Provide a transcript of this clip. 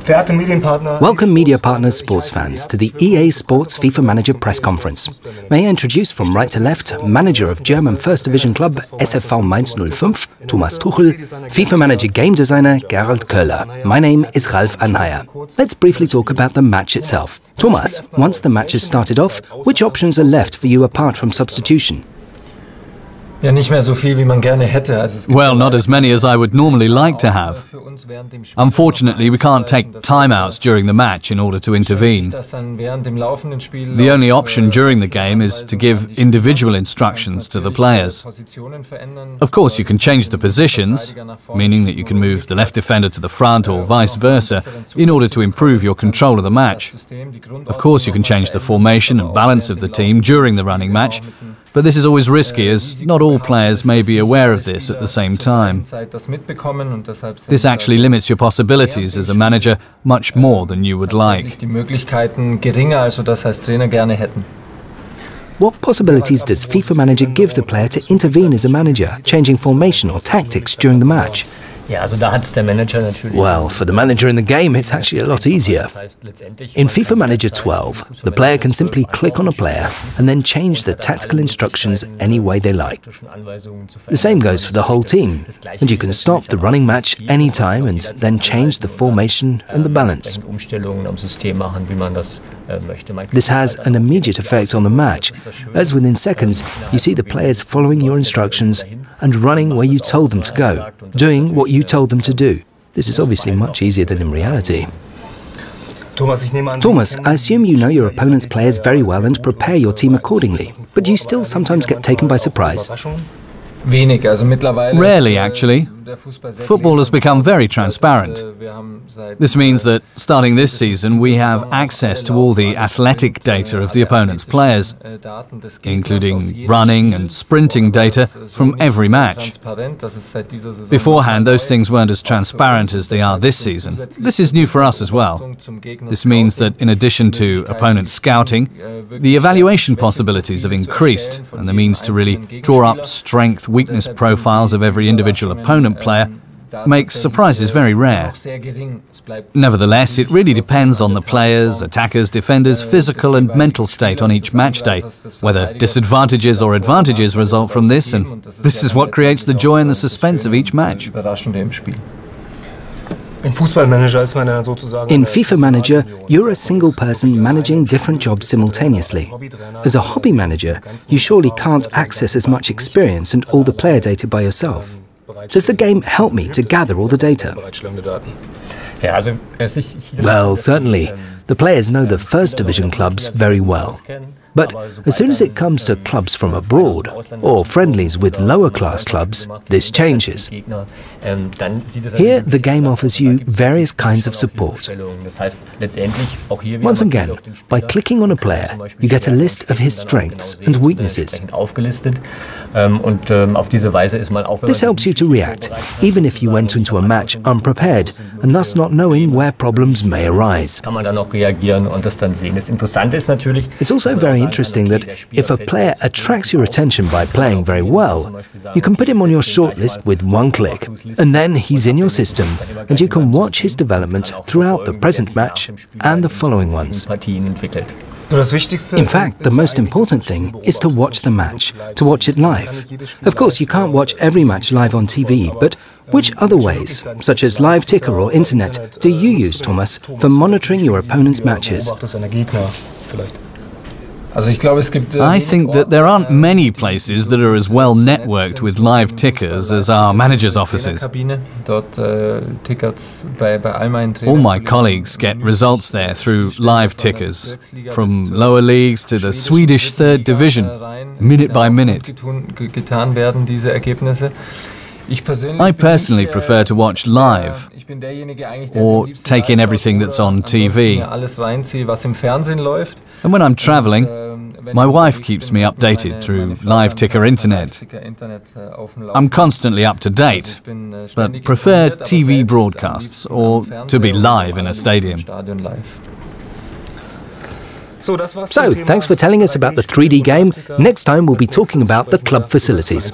Welcome media partners, sports fans, to the EA Sports FIFA Manager press conference. May I introduce from right to left, manager of German First Division club SFV Mainz 05, Thomas Tuchel, FIFA Manager game designer Gerald Köhler. My name is Ralf Anheier. Let's briefly talk about the match itself. Thomas, once the match has started off, which options are left for you apart from substitution? Well, not as many as I would normally like to have. Unfortunately, we can't take timeouts during the match in order to intervene. The only option during the game is to give individual instructions to the players. Of course, you can change the positions, meaning that you can move the left defender to the front or vice versa, in order to improve your control of the match. Of course, you can change the formation and balance of the team during the running match, but this is always risky, as not all players may be aware of this at the same time. This actually limits your possibilities as a manager much more than you would like. What possibilities does FIFA Manager give the player to intervene as a manager, changing formation or tactics during the match? Well, for the manager in the game, it's actually a lot easier. In FIFA Manager 12, the player can simply click on a player and then change the tactical instructions any way they like. The same goes for the whole team, and you can stop the running match anytime and then change the formation and the balance. This has an immediate effect on the match, as within seconds you see the players following your instructions and running where you told them to go, doing what you told them to do. This is obviously much easier than in reality. Thomas, I assume you know your opponent's players very well and prepare your team accordingly, but do you still sometimes get taken by surprise? Rarely, actually. Football has become very transparent. This means that, starting this season, we have access to all the athletic data of the opponent's players, including running and sprinting data from every match. Beforehand, those things weren't as transparent as they are this season. This is new for us as well. This means that, in addition to opponent scouting, the evaluation possibilities have increased, and the means to really draw up strength-weakness profiles of every individual opponent player makes surprises very rare. Nevertheless, it really depends on the players, attackers, defenders' physical and mental state on each match day, whether disadvantages or advantages result from this, and this is what creates the joy and the suspense of each match. In FIFA Manager, you're a single person managing different jobs simultaneously. As a hobby manager, you surely can't access as much experience and all the player data by yourself. Does the game help me to gather all the data? Well, certainly. The players know the First Division clubs very well. But as soon as it comes to clubs from abroad, or friendlies with lower-class clubs, this changes. Here, the game offers you various kinds of support. Once again, by clicking on a player, you get a list of his strengths and weaknesses. This helps you to react, even if you went into a match unprepared, and thus not knowing where problems may arise. It's also very interesting that if a player attracts your attention by playing very well, you can put him on your shortlist with one click, and then he's in your system, and you can watch his development throughout the present match and the following ones. In fact, the most important thing is to watch the match, to watch it live. Of course, you can't watch every match live on TV, but which other ways, such as live ticker or internet, do you use, Thomas, for monitoring your opponent's matches? I think that there aren't many places that are as well networked with live tickers as our managers' offices. All my colleagues get results there through live tickers, from lower leagues to the Swedish Third Division, minute by minute. I personally prefer to watch live, or take in everything that's on TV. And when I'm traveling, my wife keeps me updated through live ticker internet. I'm constantly up to date, but prefer TV broadcasts or to be live in a stadium. So, thanks for telling us about the 3D game. Next time we'll be talking about the club facilities.